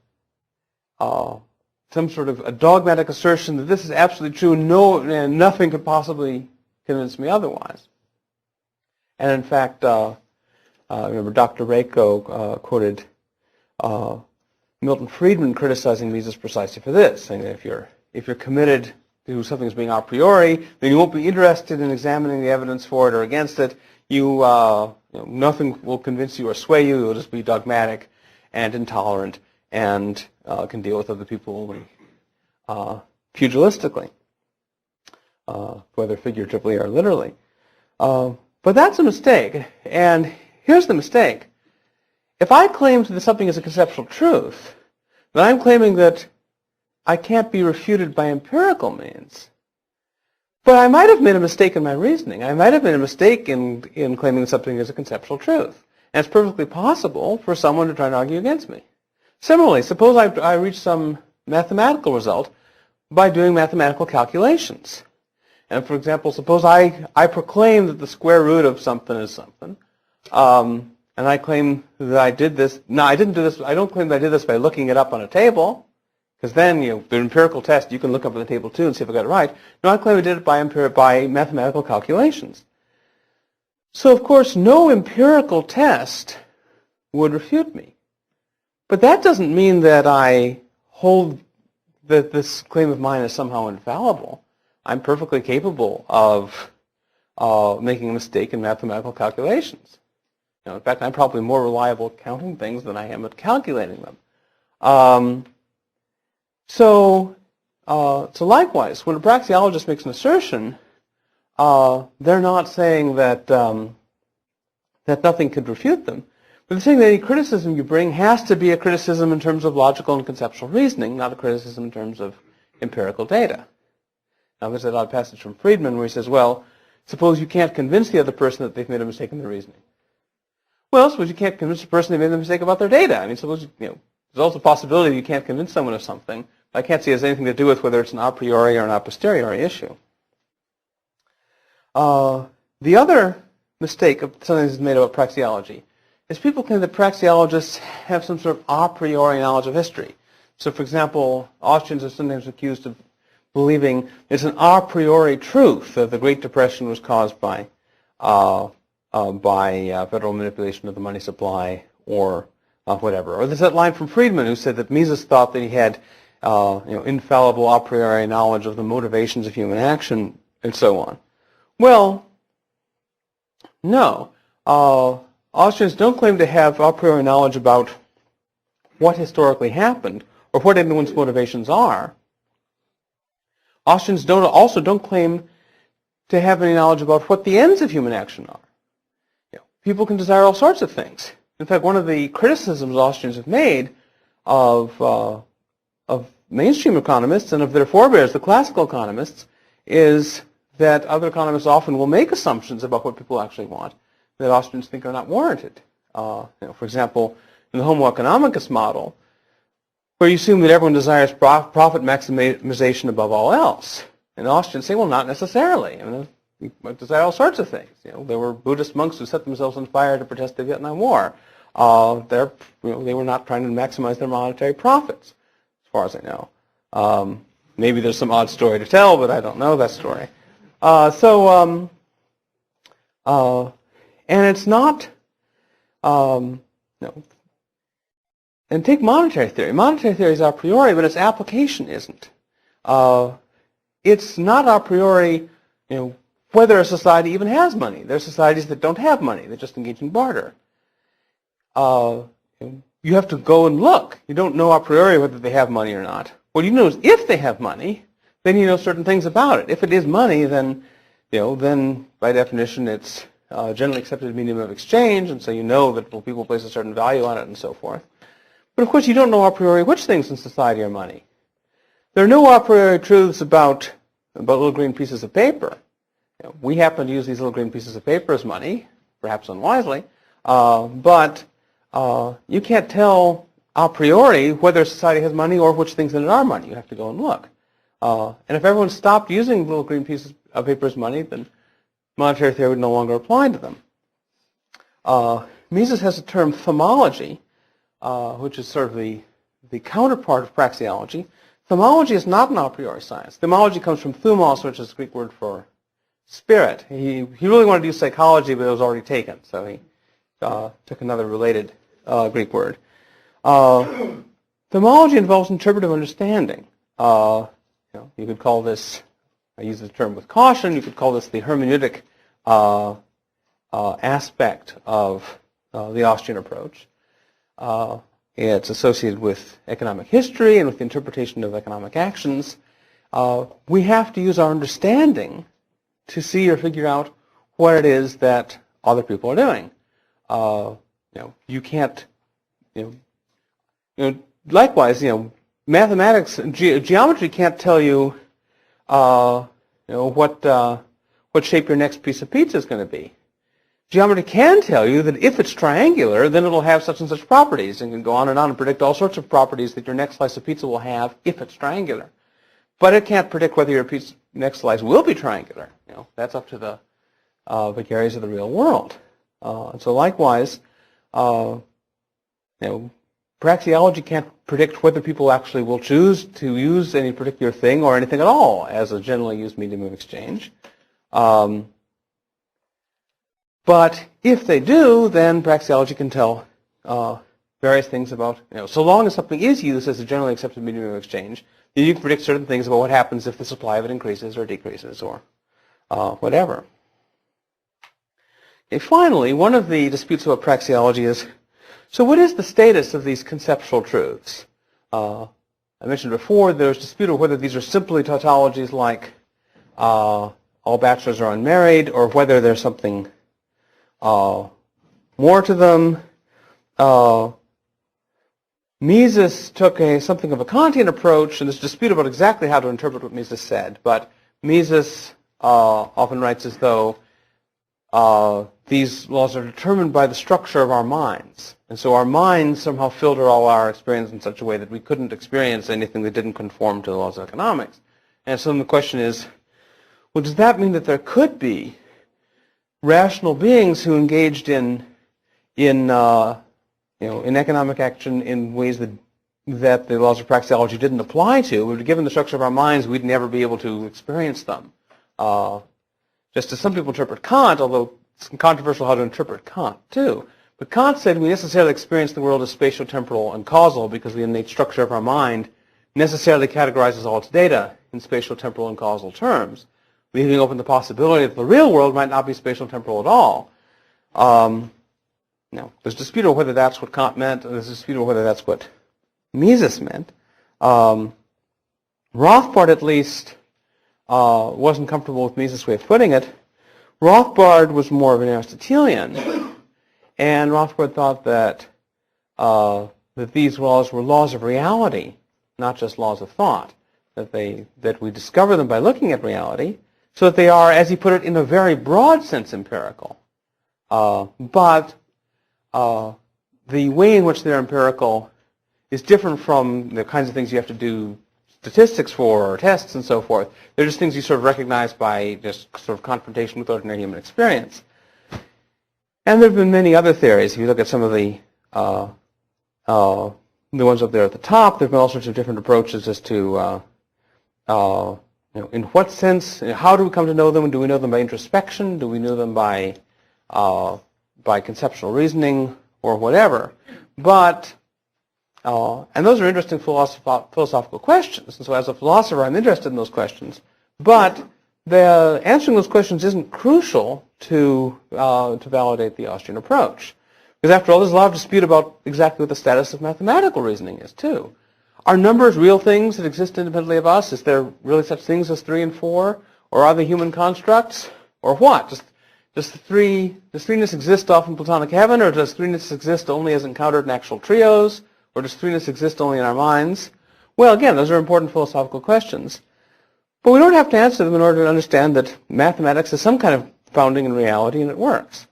sort of a dogmatic assertion that this is absolutely true, and nothing could possibly convince me otherwise. And in fact, I remember Dr. Rako quoted Milton Friedman criticizing Mises precisely for this, saying that if you're committed to something as being a priori, then you won't be interested in examining the evidence for it or against it. Nothing will convince you or sway you. You'll just be dogmatic and intolerant and can deal with other people only pugilistically, whether figuratively or literally. But that's a mistake. And here's the mistake. If I claim that something is a conceptual truth, then I'm claiming that I can't be refuted by empirical means. But I might have made a mistake in my reasoning. I might have made a mistake in claiming that something is a conceptual truth. And it's perfectly possible for someone to try and argue against me. Similarly, suppose I reach some mathematical result by doing mathematical calculations. And for example, suppose I proclaim that the square root of something is something, and I claim that I did this. No, I didn't do this. I don't claim that I did this by looking it up on a table, because then, the empirical test, you can look up on the table too and see if I got it right. No, I claim I did it by mathematical calculations. So, of course, no empirical test would refute me. But that doesn't mean that I hold that this claim of mine is somehow infallible. I'm perfectly capable of making a mistake in mathematical calculations. In fact, I'm probably more reliable at counting things than I am at calculating them. So likewise, when a praxeologist makes an assertion, they're not saying that that nothing could refute them. But they're saying that any criticism you bring has to be a criticism in terms of logical and conceptual reasoning, not a criticism in terms of empirical data. Now, there's that odd passage from Friedman where he says, well, suppose you can't convince the other person that they've made a mistake in their reasoning. Well, suppose you can't convince the person they made a mistake about their data. I mean, suppose, there's also a possibility you can't convince someone of something. I can't see it has anything to do with whether it's an a priori or an a posteriori issue. The other mistake of something that's made about praxeology is people claim that praxeologists have some sort of a priori knowledge of history. So, for example, Austrians are sometimes accused of believing it's an a priori truth that the Great Depression was caused by federal manipulation of the money supply or whatever. Or there's that line from Friedman who said that Mises thought that he had infallible a priori knowledge of the motivations of human action and so on. Well, no. Austrians don't claim to have a priori knowledge about what historically happened or what anyone's motivations are. Austrians also don't claim to have any knowledge about what the ends of human action are. People can desire all sorts of things. In fact, one of the criticisms Austrians have made of mainstream economists and of their forebears, the classical economists, is that other economists often will make assumptions about what people actually want that Austrians think are not warranted. For example, in the Homo economicus model, where you assume that everyone desires profit maximization above all else. And Austrians say, well, not necessarily. I mean, we might desire all sorts of things. There were Buddhist monks who set themselves on fire to protest the Vietnam War. They were not trying to maximize their monetary profits, as far as I know. Maybe there's some odd story to tell, but I don't know that story. And it's not, and take monetary theory. Monetary theory is a priori, but its application isn't. It's not a priori, whether a society even has money. There are societies that don't have money. They just engage in barter. You have to go and look. You don't know a priori whether they have money or not. What you know is if they have money, then you know certain things about it. If it is money, then by definition it's generally accepted medium of exchange, and so you know that people place a certain value on it and so forth. But of course, you don't know a priori which things in society are money. There are no a priori truths about little green pieces of paper. We happen to use these little green pieces of paper as money, perhaps unwisely, but you can't tell a priori whether a society has money or which things in it are money. You have to go and look. And if everyone stopped using little green pieces of paper as money, then monetary theory would no longer apply to them. Mises has a term thymology, which is sort of the counterpart of praxeology. Thymology is not an a priori science. Thymology comes from thumos, which is the Greek word for spirit. He really wanted to use psychology, but it was already taken, so he took another related Greek word. Thymology involves interpretive understanding. You could call this, I use the term with caution, you could call this the hermeneutic aspect of the Austrian approach. It's associated with economic history and with the interpretation of economic actions. We have to use our understanding to see or figure out what it is that other people are doing. You can't, likewise, mathematics, geometry can't tell you, what shape your next piece of pizza is going to be. Geometry can tell you that if it's triangular, then it'll have such and such properties, and can go on and predict all sorts of properties that your next slice of pizza will have if it's triangular. But it can't predict whether your next slice will be triangular. That's up to the vagaries of the real world. And so likewise, praxeology can't predict whether people actually will choose to use any particular thing or anything at all as a generally used medium of exchange. But if they do, then praxeology can tell various things about, so long as something is used as a generally accepted medium of exchange, then you can predict certain things about what happens if the supply of it increases or decreases or whatever. Okay, finally, one of the disputes about praxeology is, so what is the status of these conceptual truths? I mentioned before there's dispute over whether these are simply tautologies like all bachelors are unmarried, or whether there's something more to them. Mises took something of a Kantian approach, and there's dispute about exactly how to interpret what Mises said, but Mises often writes as though these laws are determined by the structure of our minds. And so our minds somehow filter all our experience in such a way that we couldn't experience anything that didn't conform to the laws of economics. And so the question is, well, does that mean that there could be rational beings who engaged in economic action in ways that the laws of praxeology didn't apply to? But given the structure of our minds, we'd never be able to experience them. Just as some people interpret Kant, although it's controversial how to interpret Kant too. But Kant said we necessarily experience the world as spatio-temporal and causal because the innate structure of our mind necessarily categorizes all its data in spatio-temporal and causal terms, leaving open the possibility that the real world might not be spatial-temporal at all. Now, there's dispute over whether that's what Kant meant, and there's dispute over whether that's what Mises meant. Rothbard, at least, wasn't comfortable with Mises' way of putting it. Rothbard was more of an Aristotelian, and Rothbard thought that these laws were laws of reality, not just laws of thought, that we discover them by looking at reality, so that they are, as he put it, in a very broad sense empirical. But the way in which they're empirical is different from the kinds of things you have to do statistics for, or tests and so forth. They're just things you sort of recognize by just sort of confrontation with ordinary human experience. And there have been many other theories. If you look at some of the ones up there at the top, there have been all sorts of different approaches as to in what sense, how do we come to know them? Do we know them by introspection? Do we know them by conceptual reasoning or whatever? But and those are interesting philosophical questions. And so as a philosopher, I'm interested in those questions. But answering those questions isn't crucial to validate the Austrian approach. Because after all, there's a lot of dispute about exactly what the status of mathematical reasoning is, too. Are numbers real things that exist independently of us? Is there really such things as 3 and 4? Or are they human constructs? Or what? Does threeness exist off in Platonic heaven? Or does threeness exist only as encountered in actual trios? Or does threeness exist only in our minds? Well, again, those are important philosophical questions. But we don't have to answer them in order to understand that mathematics is some kind of founding in reality, and it works.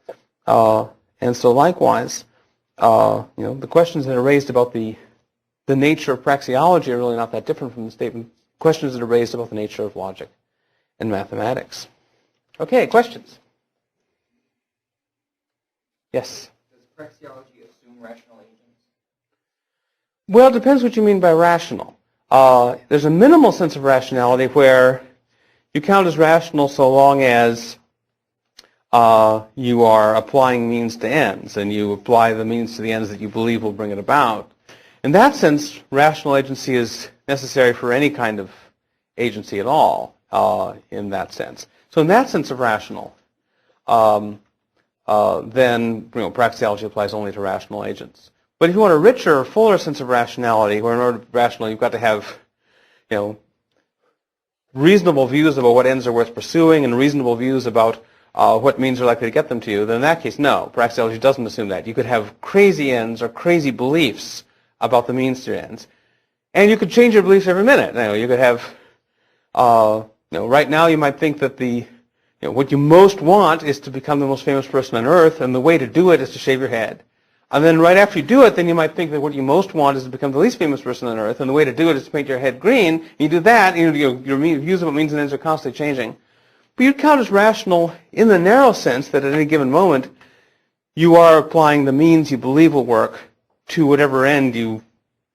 And so likewise, the questions that are raised about the nature of praxeology are really not that different from the questions that are raised about the nature of logic and mathematics. Okay, questions? Yes? Does praxeology assume rational agents? Well, it depends what you mean by rational. There's a minimal sense of rationality where you count as rational so long as you are applying means to ends, and you apply the means to the ends that you believe will bring it about. In that sense, rational agency is necessary for any kind of agency at all, in that sense. So in that sense of rational, then praxeology applies only to rational agents. But if you want a richer, fuller sense of rationality, where in order to be rational, you've got to have, reasonable views about what ends are worth pursuing and reasonable views about what means are likely to get them to you, then in that case, no, praxeology doesn't assume that. You could have crazy ends or crazy beliefs about the means to your ends, and you could change your beliefs every minute. You could have, right now you might think that what you most want is to become the most famous person on earth, and the way to do it is to shave your head. And then right after you do it, then you might think that what you most want is to become the least famous person on earth, and the way to do it is to paint your head green. And you do that, your views about means and ends are constantly changing. But you'd count as rational in the narrow sense that at any given moment, you are applying the means you believe will work to whatever end you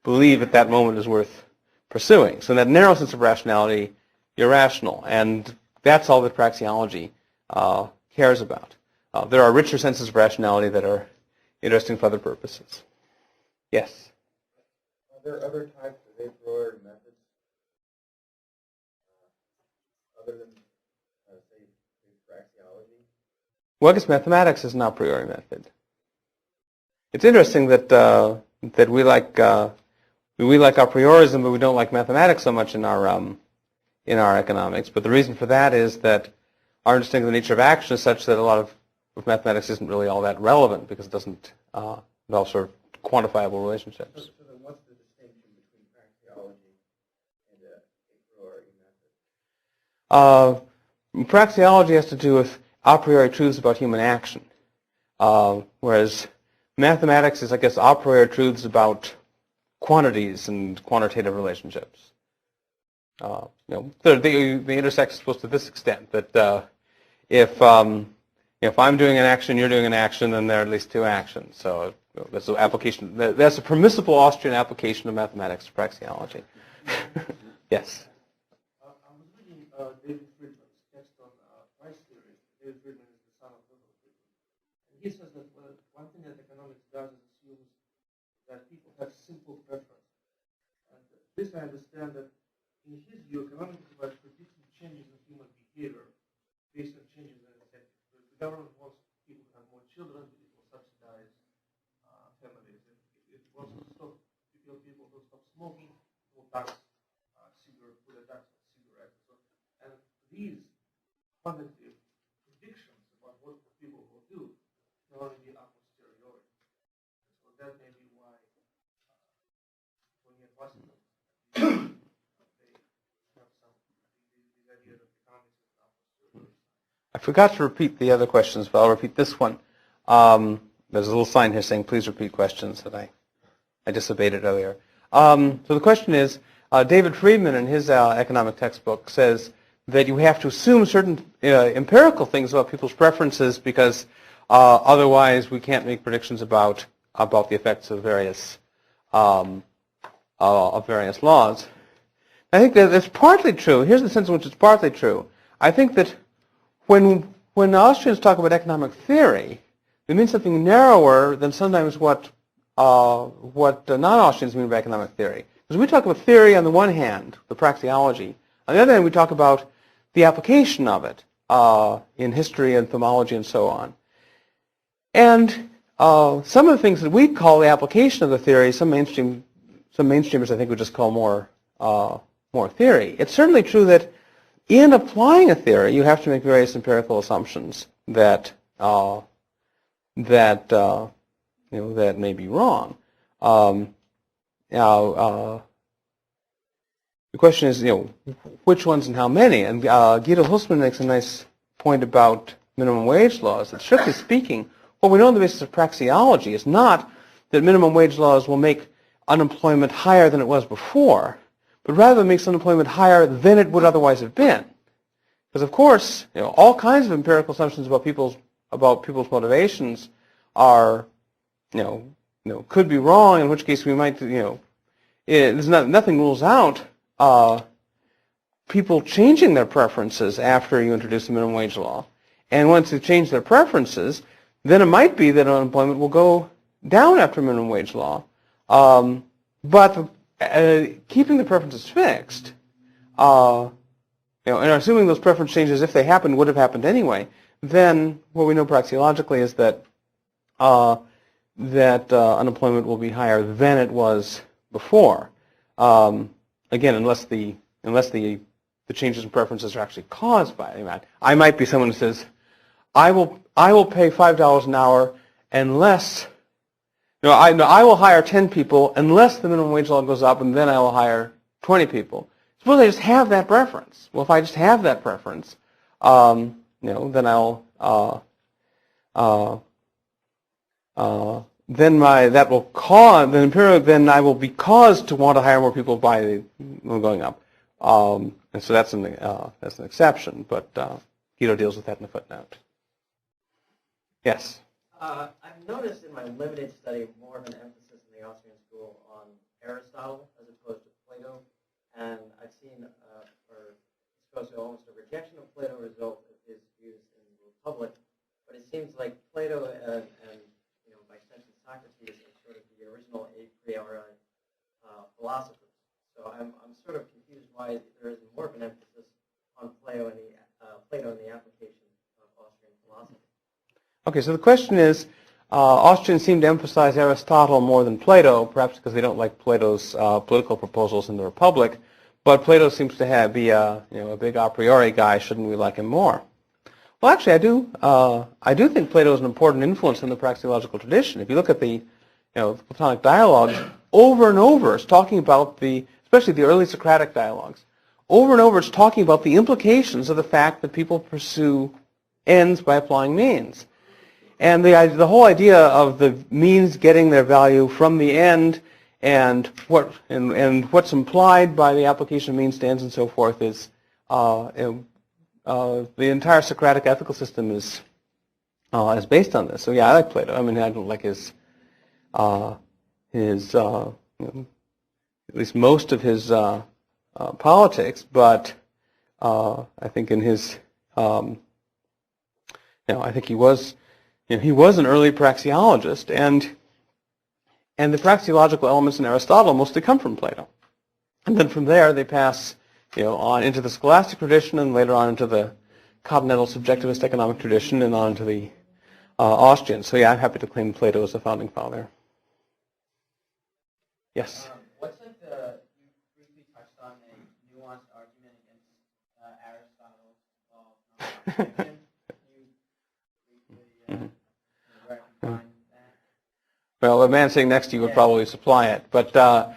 believe at that moment is worth pursuing. So in that narrow sense of rationality, you're rational. And that's all that praxeology cares about. There are richer senses of rationality that are interesting for other purposes. Yes? Are there other types of a priori methods other than, say, praxeology? Well, I guess mathematics is an a priori method. It's interesting that that we like a priorism, but we don't like mathematics so much in our economics. But the reason for that is that our understanding of the nature of action is such that a lot of mathematics isn't really all that relevant because it doesn't involve sort of quantifiable relationships. So then what's the distinction between praxeology and a priori method? Praxeology has to do with a priori truths about human action, whereas mathematics is, I guess, a priori truths about quantities and quantitative relationships. They intersect, I suppose, to this extent that if I'm doing an action, you're doing an action, then there are at least two actions. So that's an application. That's a permissible Austrian application of mathematics to praxeology. Yes. I was reading David Friedman's text on price theory. David Friedman is the son of Ludwig Friedman. And he says that one thing that economics does is assumes that people have simple preference. And this I understand that in his view, economics is about predicting changes in human behavior based on changes in incentives. The government wants people to have more children, it will subsidize families. It wants to stop people to stop smoking, it will tax put a tax on cigarettes. And these quantitative predictions about what people will do can only be aposteriori. So that may be why when you have Washington, they have these ideas of economics as aposteriori. I forgot to repeat the other questions, but I'll repeat this one. There's a little sign here saying, please repeat questions that I disobeyed it earlier. So the question is, David Friedman in his economic textbook says that you have to assume certain empirical things about people's preferences because otherwise we can't make predictions about the effects of various laws. I think that it's partly true. Here's the sense in which it's partly true. I think that when Austrians talk about economic theory, they mean something narrower than sometimes what non-Austrians mean by economic theory. Because we talk about theory on the one hand, the praxeology. On the other hand, we talk about the application of it in history and thymology and so on. And some of the things that we call the application of the theory, some mainstreamers I think would just call more theory. It's certainly true that in applying a theory, you have to make various empirical assumptions that may be wrong. The question is, which ones and how many? And Guido Husman makes a nice point about minimum wage laws. That strictly speaking, what we know on the basis of praxeology is not that minimum wage laws will make unemployment higher than it was before, but rather makes unemployment higher than it would otherwise have been. Because of course, all kinds of empirical assumptions about people's motivations are, could be wrong. In which case we might, nothing rules out people changing their preferences after you introduce the minimum wage law. And once they change their preferences, then it might be that unemployment will go down after minimum wage law. But keeping the preferences fixed, and assuming those preference changes, if they happened, would have happened anyway, then what we know praxeologically is that unemployment will be higher than it was before. Again, unless the changes in preferences are actually caused by it. I might be someone who says, I will pay $5 an hour unless, I will hire 10 people unless the minimum wage law goes up, and then I will hire 20 people. Suppose I just have that preference. Well, if I just have that preference, then I'll then I will be caused to want to hire more people by the going up. And so that's an exception, but Guido deals with that in the footnote. Yes. I've noticed in my limited study more of an emphasis in the Austrian school on Aristotle as opposed to Plato, and I've seen, or supposed to almost a rejection of Plato result of his views in the Republic. But it seems like Plato and by extension Socrates are sort of the original a priori philosophers. So I'm sort of confused why there isn't more of an emphasis on Plato in the application of Austrian philosophy. Okay, so the question is, Austrians seem to emphasize Aristotle more than Plato, perhaps because they don't like Plato's political proposals in the Republic, but Plato seems to be a big a priori guy. Shouldn't we like him more? Well, actually, I do think Plato is an important influence in the praxeological tradition. If you look at the Platonic dialogues, over and over, it's talking about especially the early Socratic dialogues. Over and over, it's talking about the implications of the fact that people pursue ends by applying means. And the whole idea of the means getting their value from the end and what's implied by the application of means to ends and so forth is the entire Socratic ethical system is based on this. So yeah, I like Plato. I mean, I don't like his at least most of his politics, but I think in his I think he was an early praxeologist, and the praxeological elements in Aristotle mostly come from Plato, and then from there they pass on into the scholastic tradition, and later on into the continental subjectivist economic tradition, and on to the Austrians. So yeah, I'm happy to claim Plato as the founding father. Yes. What's like you briefly touched on a nuanced argument against Aristotle's non-contradiction. Can you briefly define that? Well, the man sitting next to you would probably supply it, but not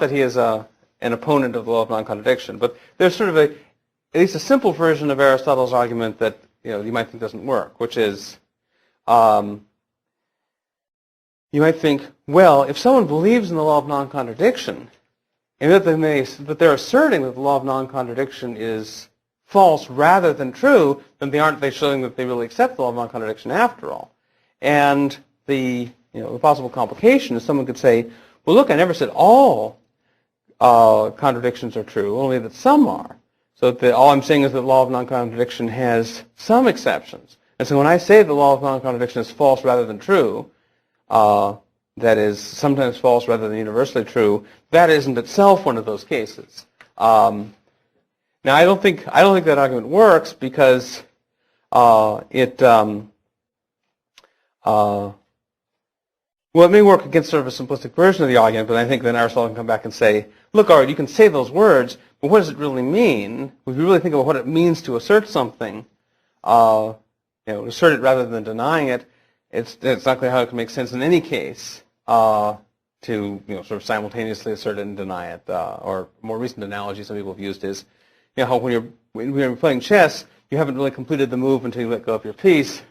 that he is an opponent of the law of non-contradiction, but there's sort of at least a simple version of Aristotle's argument that you might think doesn't work, which is you might think, well, if someone believes in the law of non-contradiction, and that they're asserting that the law of non-contradiction is false rather than true, then aren't they showing that they really accept the law of non-contradiction after all? And the possible complication is someone could say, well, look, I never said all contradictions are true, only that some are. So all I'm saying is that the law of non-contradiction has some exceptions. And so when I say the law of non-contradiction is false rather than true, that is sometimes false rather than universally true, that isn't itself one of those cases. Now, I don't think that argument works because well, it may work against sort of a simplistic version of the argument, but I think then Aristotle can come back and say, look, all right, you can say those words, but what does it really mean? If you really think about what it means to assert something, assert it rather than denying it, it's not clear how it can make sense in any case to sort of simultaneously assert it and deny it. Or a more recent analogy some people have used is, how when you're playing chess, you haven't really completed the move until you let go of your piece.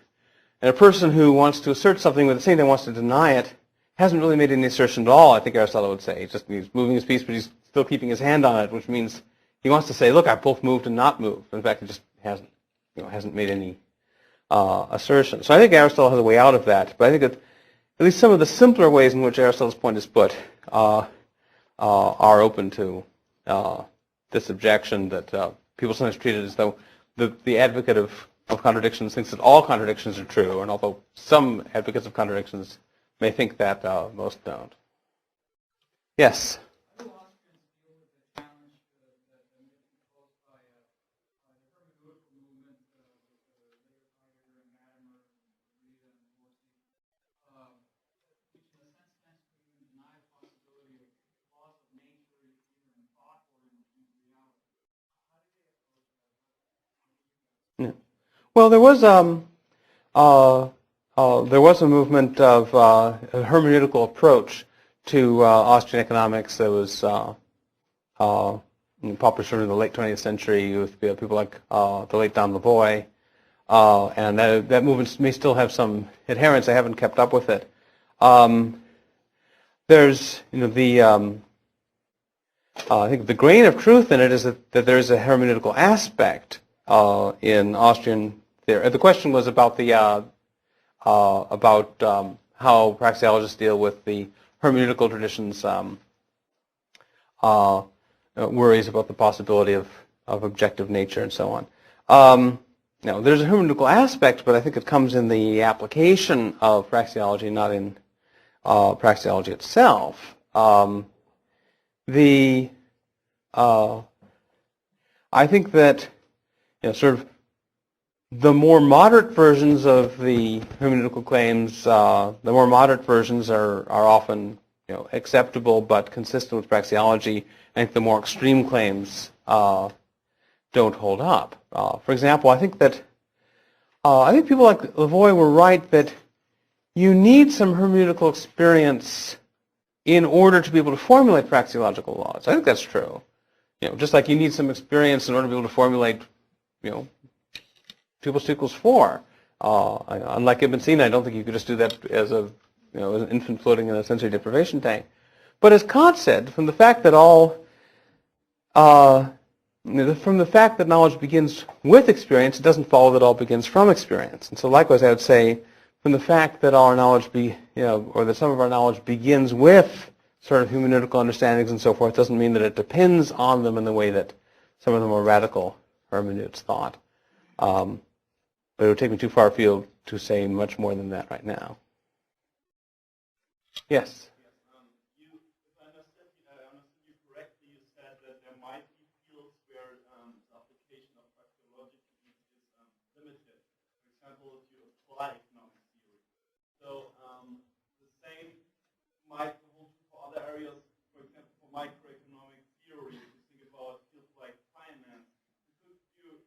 And a person who wants to assert something but at the same time wants to deny it hasn't really made any assertion at all, I think Aristotle would say. He's moving his piece, but he's still keeping his hand on it, which means he wants to say, look, I've both moved and not moved. In fact, he just hasn't made any assertion. So I think Aristotle has a way out of that, but I think that at least some of the simpler ways in which Aristotle's point is put are open to this objection that people sometimes treat it as though the advocate of contradictions thinks that all contradictions are true, and although some advocates of contradictions may think that, most don't. Yes? How do Austrians deal with the challenge that posed by the hermeneutical movement with Heidegger and Latimer and Rita and Morsi, which in a sense tends to even deny the possibility of laws of nature either in thought or in reality? How do they approach that? Yeah. Well, there was a movement of a hermeneutical approach to Austrian economics that was popular in the late 20th century with people like the late Don Lavoie, and that movement may still have some adherents. I haven't kept up with it. There's, I think the grain of truth in it is that there's a hermeneutical aspect in Austrian theory. The question was about how praxeologists deal with the hermeneutical tradition's worries about the possibility of objective nature and so on. There's a hermeneutical aspect, but I think it comes in the application of praxeology, not in praxeology itself. I think that sort of the more moderate versions of the hermeneutical claims, the more moderate versions are often acceptable but consistent with praxeology. I think the more extreme claims don't hold up. For example, I think people like Lavoie were right that you need some hermeneutical experience in order to be able to formulate praxeological laws. I think that's true. Just like you need some experience in order to be able to formulate, 2 + 2 = 4. Unlike Ibn Sina, I don't think you could just do that as an infant floating in a sensory deprivation tank. But as Kant said, from the fact that knowledge begins with experience, it doesn't follow that all begins from experience. And so, likewise, I would say, from the fact that our knowledge or that some of our knowledge begins with sort of hermeneutical understandings and so forth, doesn't mean that it depends on them in the way that some of the more radical hermeneutes thought. But it would take me too far afield to say much more than that right now. Yes? If I understood you correctly, you said that there might be fields where the application of praxeology is limited. For example, if you apply economic theory. So the same might hold for other areas, for example, for microeconomic theory. If you think about fields like finance, could you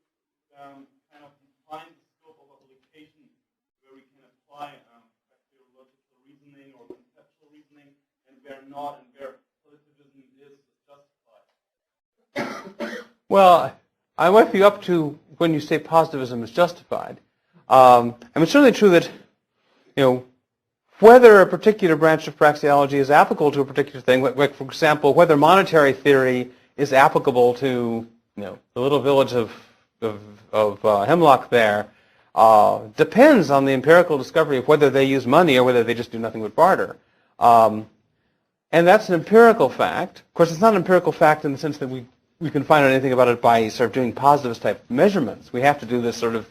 kind of define the scope of application where we can apply praxeological reasoning or conceptual reasoning, and where not, and where positivism is justified? Well, I might be up to when you say positivism is justified. It's certainly true that, whether a particular branch of praxeology is applicable to a particular thing, like, for example, whether monetary theory is applicable to, the little village of Hemlock there, depends on the empirical discovery of whether they use money or whether they just do nothing but barter. And that's an empirical fact. Of course, it's not an empirical fact in the sense that we can find out anything about it by sort of doing positivist type measurements. We have to do this sort of,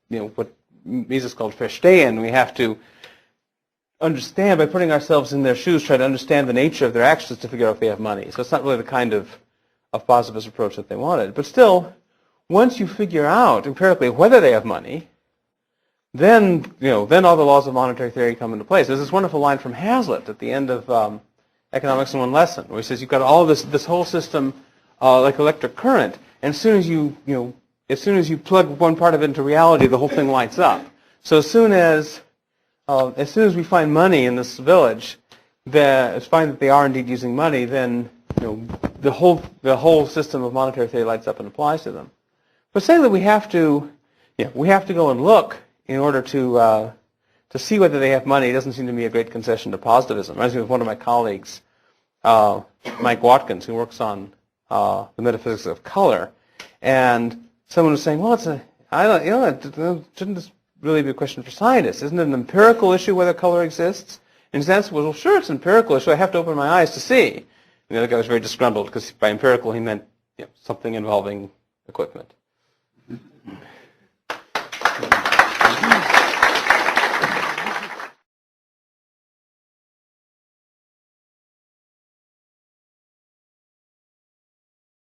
what Mises called Verstehen. We have to understand, by putting ourselves in their shoes, try to understand the nature of their actions to figure out if they have money. So it's not really the kind of positivist approach that they wanted. But still, once you figure out empirically whether they have money, then all the laws of monetary theory come into place. There's this wonderful line from Hazlitt at the end of Economics in One Lesson, where he says you've got all this whole system like electric current, and as soon as you plug one part of it into reality, the whole thing lights up. So as soon as we find money in this village, find that they are indeed using money, then the whole system of monetary theory lights up and applies to them. But saying that we have to go and look in order to see whether they have money doesn't seem to me a great concession to positivism. Reminds me of one of my colleagues, Mike Watkins, who works on the metaphysics of color, and someone was saying, well, shouldn't this really be a question for scientists. Isn't it an empirical issue whether color exists? And his answer was, well, sure, it's an empirical issue. I have to open my eyes to see. And the other guy was very disgruntled because by empirical he meant something involving equipment.